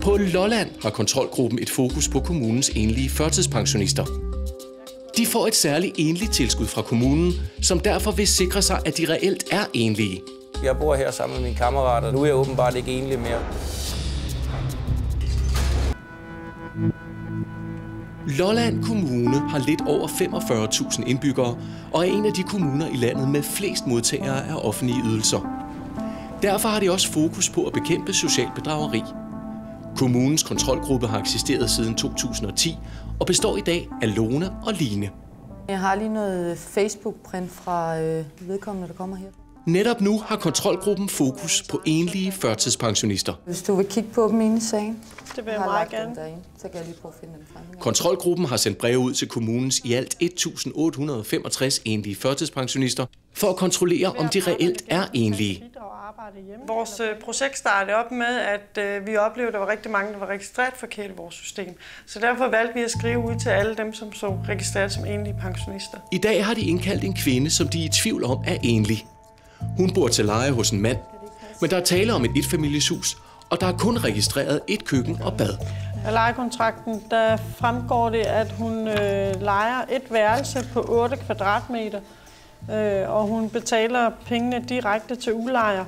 På Lolland har kontrolgruppen et fokus på kommunens enlige førtidspensionister. De får et særligt enligt tilskud fra kommunen, som derfor vil sikre sig, at de reelt er enlige. Jeg bor her sammen med mine kammerater. Nu er jeg åbenbart ikke enlig mere. Lolland Kommune har lidt over 45.000 indbyggere og er en af de kommuner i landet med flest modtagere af offentlige ydelser. Derfor har de også fokus på at bekæmpe socialt bedrageri. Kommunens kontrolgruppe har eksisteret siden 2010 og består i dag af Lone og Line. Jeg har lige noget Facebook-print fra vedkommende, der kommer her. Netop nu har kontrolgruppen fokus på enlige førtidspensionister. Hvis du vil kigge på dem inde i sagen. Det vil jeg meget gerne. Så kan jeg lige prøve at finde dem frem. Kontrolgruppen har sendt breve ud til kommunens i alt 1.865 enlige førtidspensionister for at kontrollere, om de reelt er enlige. Vores projekt startede op med, at vi oplevede, at der var rigtig mange, der var registreret forkert i vores system. Så derfor valgte vi at skrive ud til alle dem, som så registreret som enlige pensionister. I dag har de indkaldt en kvinde, som de er i tvivl om er enlig. Hun bor til leje hos en mand, men der er tale om et etfamilieshus, og der er kun registreret et køkken og bad. Af lejekontrakten der fremgår det, at hun lejer et værelse på 8 kvadratmeter, og hun betaler pengene direkte til udlejer,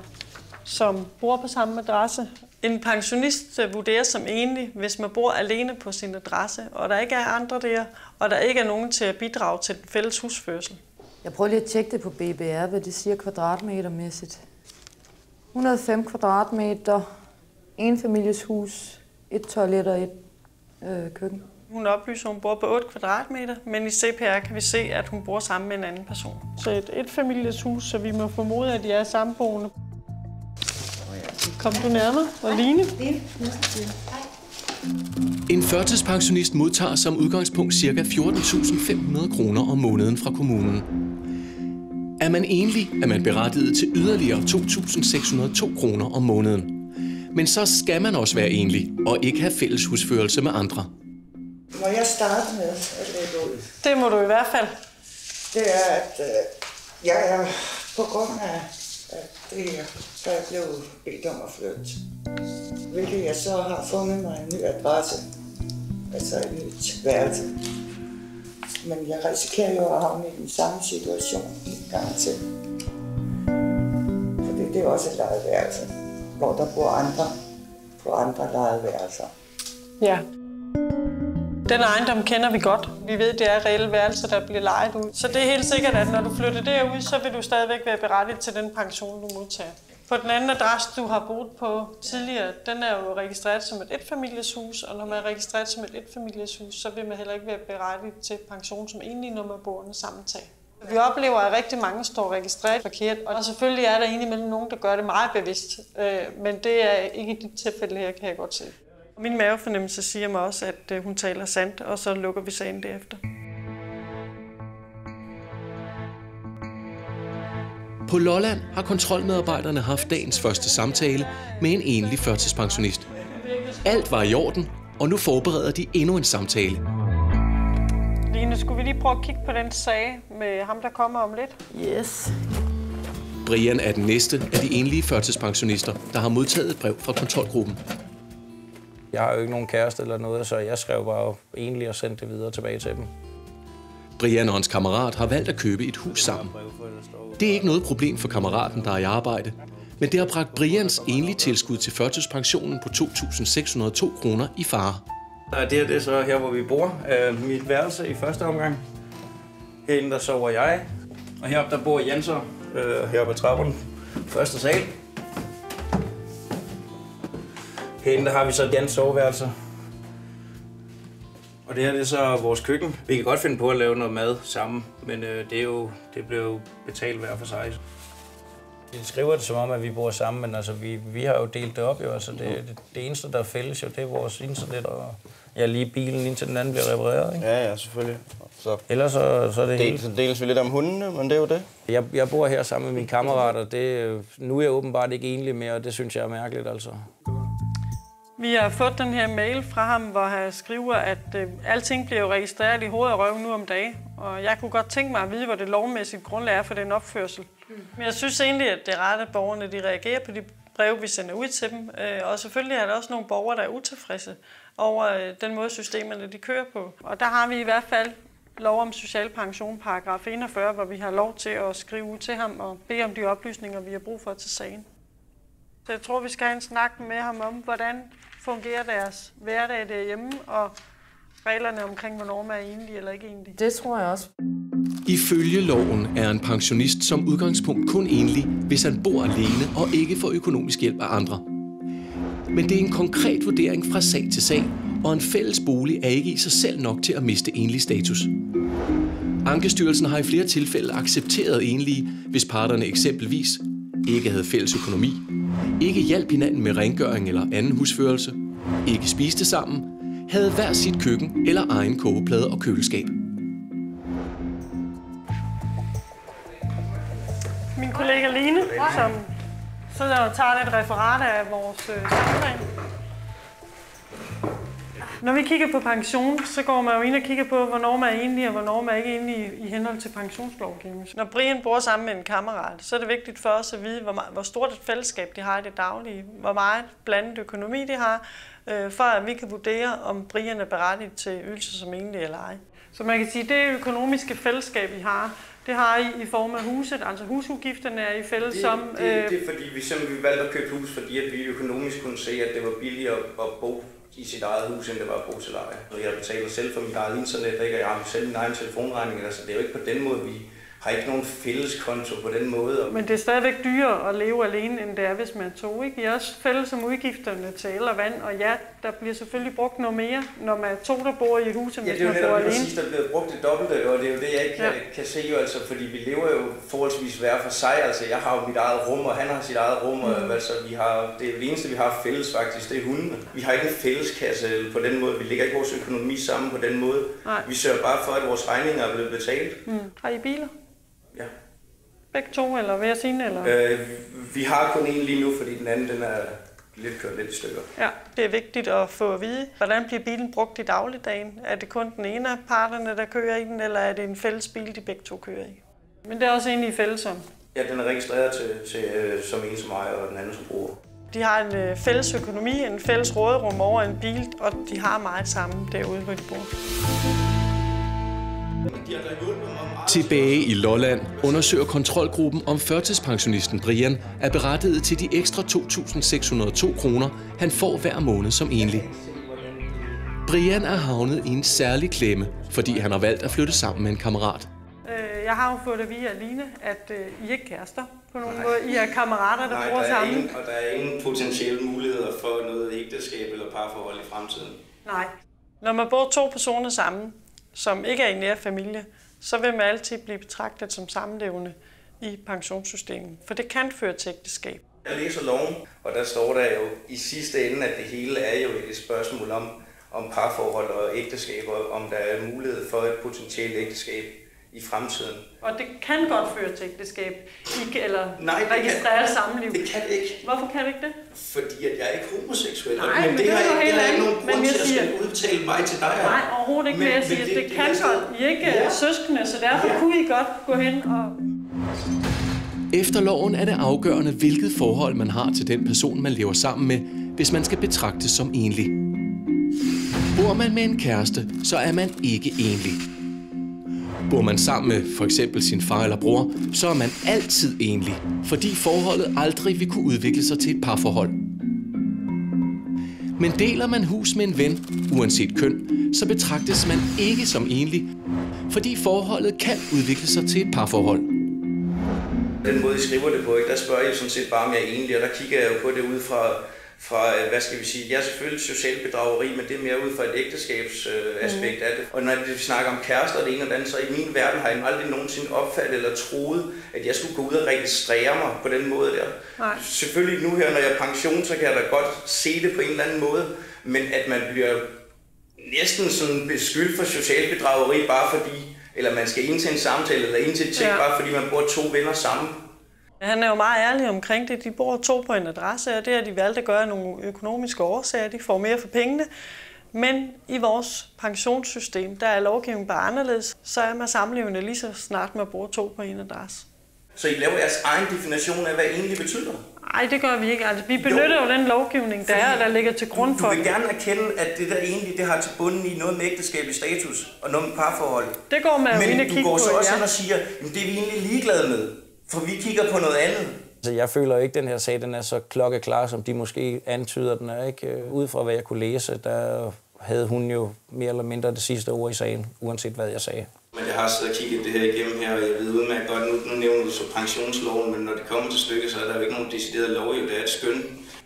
som bor på samme adresse. En pensionist vurderes som enlig, hvis man bor alene på sin adresse, og der ikke er andre der, og der ikke er nogen til at bidrage til den fælles husførsel. Jeg prøver lige at tjekke det på BBR, hvad det siger kvadratmetermæssigt. 105 kvadratmeter, en familieshus, et toilet og et køkken. Hun oplyser, at hun bor på 8 kvadratmeter, men i CPR kan vi se, at hun bor sammen med en anden person. Så et familieshus, så vi må formode, at de er samboende. Kom du nærmere? Og Line? En førtidspensionist modtager som udgangspunkt ca. 14.500 kroner om måneden fra kommunen. Er man enlig, er man berettiget til yderligere 2.602 kroner om måneden. Men så skal man også være enlig og ikke have fælles husførelse med andre. Må jeg starte med at lægge ud? Det må du i hvert fald. Det er, at jeg er på grund af det her, så jeg blev bedt om at flytte. Hvilket jeg så har fundet mig en ny adresse, altså et nyt værelse. Men jeg risikerer jo at havne i den samme situation en gang til. Fordi det er også et lejeværelse, hvor der bor andre på andre lejeværelser. Ja. Den ejendom kender vi godt. Vi ved, det er reelle værelser, der bliver lejet ud. Så det er helt sikkert, at når du flytter derud, så vil du stadigvæk være berettiget til den pension, du modtager. På den anden adresse, du har boet på tidligere, den er jo registreret som et etfamilieshus, og når man er registreret som et etfamilieshus, så vil man heller ikke være berettiget til pension som enlig, når man bor under samme tag. Vi oplever, at rigtig mange står registreret forkert, og selvfølgelig er der indimellem nogen, der gør det meget bevidst, men det er ikke i dit tilfælde her, kan jeg godt se. Min mavefornemmelse siger mig også, at hun taler sandt, og så lukker vi sagen derefter. På Lolland har kontrolmedarbejderne haft dagens første samtale med en enlig førtidspensionist. Alt var i orden, og nu forbereder de endnu en samtale. Line, skulle vi lige prøve at kigge på den sag med ham, der kommer om lidt? Yes. Brian er den næste af de enlige førtidspensionister, der har modtaget et brev fra kontrolgruppen. Jeg har jo ikke nogen kæreste eller noget, så jeg skrev bare enlig og sendte det videre tilbage til dem. Brian og hans kammerat har valgt at købe et hus sammen. Det er ikke noget problem for kammeraten, der er i arbejde, men det har bragt Brians enlige tilskud til førtidspensionen på 2.602 kroner i fare. Det er så her, hvor vi bor. Mit værelse i første omgang. Herinde der sover jeg, og heroppe der bor Jens heroppe ad trapperne. Første sal. Herinde der har vi så Jens soveværelse. Og det her det er så vores køkken. Vi kan godt finde på at lave noget mad sammen, men det bliver jo betalt hver for sig. Vi skriver det som om, at vi bor sammen, men altså, vi har jo delt det op. Jo. Altså, det eneste, der er fælles, jo, det er vores internet, og lige bilen, indtil den anden bliver repareret. Ikke? Ja, selvfølgelig. Så ellers så er det helt... Så deles vi lidt om hundene, men det er jo det. Jeg bor her sammen med mine kammerater. Nu er jeg åbenbart ikke enlig mere, og det synes jeg er mærkeligt, altså. Vi har fået den her mail fra ham, hvor han skriver, at alting bliver jo registreret i hoved og røv nu om dagen. Og jeg kunne godt tænke mig at vide, hvor det lovmæssigt grundlag er for den opførsel. Men jeg synes egentlig, at det er rart, at borgerne de reagerer på de breve, vi sender ud til dem. Og selvfølgelig er der også nogle borgere, der er utilfredse over den måde, systemerne de kører på. Og der har vi i hvert fald lov om social pension, paragraf 41, hvor vi har lov til at skrive ud til ham og bede om de oplysninger, vi har brug for til sagen. Så jeg tror, vi skal have en snak med ham om, hvordan fungerer deres hverdag derhjemme, og reglerne omkring, hvornår man er enlig eller ikke enlig. Det tror jeg også. Ifølge loven er en pensionist som udgangspunkt kun enlig, hvis han bor alene og ikke får økonomisk hjælp af andre. Men det er en konkret vurdering fra sag til sag, og en fælles bolig er ikke i sig selv nok til at miste enlig status. Ankestyrelsen har i flere tilfælde accepteret enlige, hvis parterne eksempelvis ikke havde fælles økonomi, ikke hjalp hinanden med rengøring eller anden husførelse, ikke spiste sammen, havde hver sit køkken eller egen kogeplade og køleskab. Min kollega Line, som sidder og tager et referat af vores sammenhæng. Når vi kigger på pension, så går man jo ind og kigger på, hvornår man er enlig og hvornår man ikke er enlig i henhold til pensionslovgivningen. Når Brian bor sammen med en kammerat, så er det vigtigt for os at vide, hvor stort et fællesskab de har i det daglige, hvor meget blandet økonomi de har, for at vi kan vurdere, om Brian er berettiget til ydelse som enlig eller ej. Så man kan sige, at det økonomiske fællesskab, vi har, det har I form af huset, altså husudgifterne er I fælles som... Det er fordi, vi simpelthen valgte at købe hus, fordi at vi økonomisk kunne se, at det var billigere at bo i sit eget hus, end det var at bo til leje. Jeg betaler selv for mit eget internet, og jeg har selv min egen telefonregning, altså det er jo ikke på den måde, vi har ikke nogen fælleskonto på den måde. Men det er stadigvæk dyrere at leve alene, end det er, hvis man er to, ikke? Vi er også fælles om udgifterne til el og vand, og ja, der bliver selvfølgelig brugt noget mere, når man er to, der bor i et hus, end hvis man bor alene. Ja, det er jo netop præcis, der bliver brugt det dobbelte, og det er jo det, jeg ikke kan se jo, altså, fordi vi lever jo forholdsvis hver for sig, altså jeg har jo mit eget rum, og han har sit eget rum, og altså vi har, det er det eneste, vi har fælles faktisk, det er hundene. Vi har ikke en fælleskasse på den måde, vi lægger ikke vores økonomi sammen på den måde. Nej. Vi sørger bare for, at vores regninger er blevet betalt. Har I biler? Ja. Begge to, eller hver sin, eller? Vi har kun en lige nu, fordi den anden den er kørt lidt i stykker. Ja, det er vigtigt at få at vide, hvordan bliver bilen brugt i dagligdagen? Er det kun den ene af parterne, der kører i den, eller er det en fælles bil, de begge to kører i? Men det er også egentlig fælles om. Ja, den er registreret til som en som mig, og den anden som bruger. De har en fælles økonomi, en fælles råderum over en bil, og de har meget sammen derude, hvor de bor. Tilbage i Lolland undersøger kontrolgruppen, om førtidspensionisten Brian er berettiget til de ekstra 2.602 kroner, han får hver måned som enlig. Brian er havnet i en særlig klemme, fordi han har valgt at flytte sammen med en kammerat. Jeg har jo fået det via Line, at I ikke kærester på nogen måde. I er kammerater, der bor sammen. Og der er ingen potentielle muligheder for noget ægteskab eller parforhold i fremtiden. Nej. Når man bor to personer sammen, som ikke er i nær familie, så vil man altid blive betragtet som samlevende i pensionssystemet. For det kan føre til ægteskab. Jeg læser loven, og der står der jo i sidste ende, at det hele er jo et spørgsmål om parforhold og ægteskab, og om der er mulighed for et potentielt ægteskab i fremtiden. Og det kan godt føre til ægteskab, eller registreret samliv. Det kan det ikke. Hvorfor kan det ikke det? Fordi at jeg er ikke homoseksuel. Nej, men det har ikke nogen grund til at skal udtale mig til dig. Nej, overhovedet ikke. Men jeg siger, at det kan godt. I er ikke søskende, så derfor kunne I godt gå hen og... Efter loven er det afgørende, hvilket forhold man har til den person, man lever sammen med, hvis man skal betragtes som enlig. Bor man med en kæreste, så er man ikke enlig. Bor man sammen med for eksempel sin far eller bror, så er man altid enlig, fordi forholdet aldrig vil kunne udvikle sig til et parforhold. Men deler man hus med en ven, uanset køn, så betragtes man ikke som enlig, fordi forholdet kan udvikle sig til et parforhold. Den måde, I skriver det på, der spørger jeg sådan set bare, om jeg er enlig, og der kigger jeg jo på det ud fra hvad skal vi sige, jeg er selvfølgelig socialt bedrageri, men det er mere ud fra et ægteskabsaspekt af det. Og når vi snakker om kærester og det ene og det andet, så i min verden har jeg aldrig nogensinde opfattet eller troet, at jeg skulle gå ud og registrere mig på den måde der. Nej. Selvfølgelig nu her, når jeg er pension, så kan jeg da godt se det på en eller anden måde, men at man bliver næsten sådan beskyldt for socialt bedrageri, bare fordi, eller man skal ind til en samtale eller ind til et ting, bare fordi man bor to venner sammen. Han er jo meget ærlig omkring det. De bor to på en adresse, og det har de valgt at gøre nogle økonomiske årsager. De får mere for pengene. Men i vores pensionssystem, der er lovgivningen bare anderledes, så er man samlevende lige så snart man bor to på en adresse. Så I laver jeres egen definition af, hvad enlig betyder? Nej, det gør vi ikke. Altså, vi benytter jo den lovgivning, der ligger til grund for det. Du vil gerne erkende, at det der egentlig det har til bunden i noget med ægteskabelig status og noget med parforhold. Det går man jo ind og kigge på, Men du går så også ind og siger, at det er vi egentlig ligeglade med, for vi kigger på noget andet. Altså, jeg føler ikke, at den her sag den er så klokkeklar, som de måske antyder den er. Ikke? Ud fra hvad jeg kunne læse, der havde hun jo mere eller mindre det sidste ord i sagen, uanset hvad jeg sagde. Men jeg har siddet og kigget det her igennem her, og jeg ved udmærket godt, nu nævner du så pensionsloven, men når det kommer til stykket, så er der jo ikke nogen decideret lov, jo det er et skøn.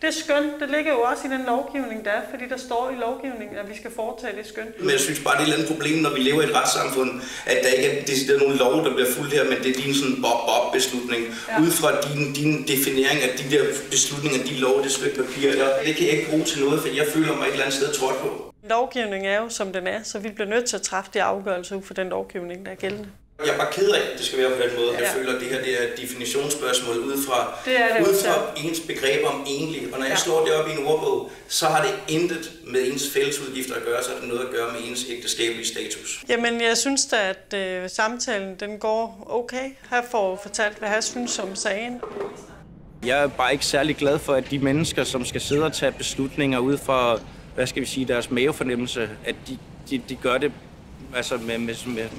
Det skøn, det ligger jo også i den lovgivning, der er, fordi der står i lovgivningen, at vi skal foretage det skøn. Men jeg synes bare, det er et eller andet problem, når vi lever i et retssamfund, at der ikke er decideret nogen lov, der bliver fuldt her, men det er din sådan bob-bob-beslutning. Ja. Ud fra din definering af de der beslutninger, de lov, det stykke papir, det kan jeg ikke bruge til noget, for jeg føler mig et eller andet sted trådt på. Lovgivningen er jo, som den er, så vi bliver nødt til at træffe de afgørelser ud for den lovgivning, der er gældende. Jeg er bare ked af, at det skal være på den måde. Ja. Jeg føler, at det her det er et definitionsspørgsmål ud fra ens begreb om egentlig. Og når jeg slår det op i en ordbog, så har det intet med ens fællesudgifter at gøre, så har det noget at gøre med ens ægteskabelige status. Jamen, jeg synes da, at samtalen den går okay. Her får fortalt, hvad jeg synes om sagen. Jeg er bare ikke særlig glad for, at de mennesker, som skal sidde og tage beslutninger ud fra, hvad skal vi sige, deres mavefornemmelse, at de gør det altså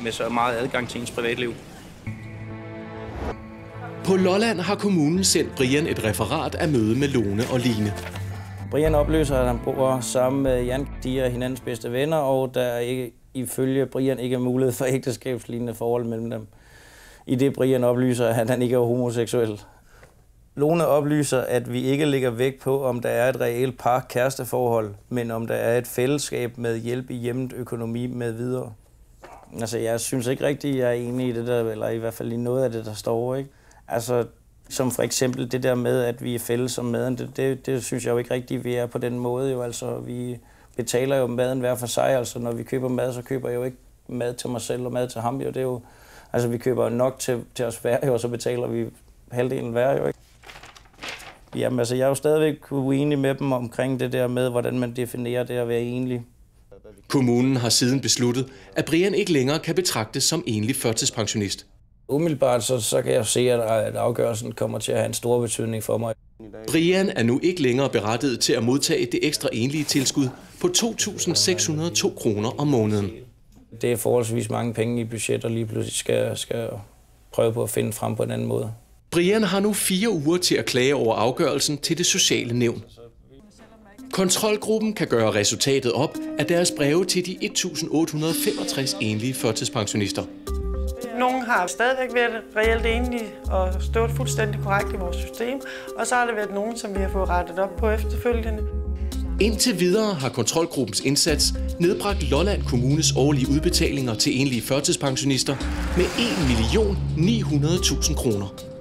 med så meget adgang til ens privatliv. På Lolland har kommunen sendt Brian et referat af møde med Lone og Line. Brian oplyser, at han bor sammen med Jan. De er hinandens bedste venner, og der er ikke, ifølge Brian ikke er mulighed for ægteskabslignende forhold mellem dem. I det Brian oplyser, at han ikke er homoseksuel. Lone oplyser, at vi ikke lægger vægt på, om der er et reelt par-kæresteforhold, men om der er et fællesskab med hjælp i hjemmet, økonomi med videre. Altså, jeg synes ikke rigtigt, jeg er enig i det der, eller i hvert fald i noget af det, der står, ikke? Altså, som for eksempel det der med, at vi er fælles om maden, det synes jeg jo ikke rigtigt, vi er på den måde, jo. Altså, vi betaler jo maden hver for sig, altså, når vi køber mad, så køber jeg jo ikke mad til mig selv og mad til ham, jo. Det er jo, altså, vi køber nok til os hver, jo, og så betaler vi halvdelen hver, jo, ikke? Jamen, altså, jeg er jo stadigvæk uenig med dem omkring det der med, hvordan man definerer det at være enlig. Kommunen har siden besluttet, at Brian ikke længere kan betragtes som enlig førtidspensionist. Umiddelbart så kan jeg se, at afgørelsen kommer til at have en stor betydning for mig. Brian er nu ikke længere berettiget til at modtage det ekstra enlige tilskud på 2.602 kroner om måneden. Det er forholdsvis mange penge i budget, og lige pludselig skal prøve på at finde frem på en anden måde. Brian har nu 4 uger til at klage over afgørelsen til det sociale nævn. Kontrolgruppen kan gøre resultatet op af deres breve til de 1.865 enlige førtidspensionister. Nogle har stadigvæk været reelt enlige og stået fuldstændig korrekt i vores system, og så har der været nogen, som vi har fået rettet op på efterfølgende. Indtil videre har kontrolgruppens indsats nedbragt Lolland Kommunes årlige udbetalinger til enlige førtidspensionister med 1.900.000 kroner.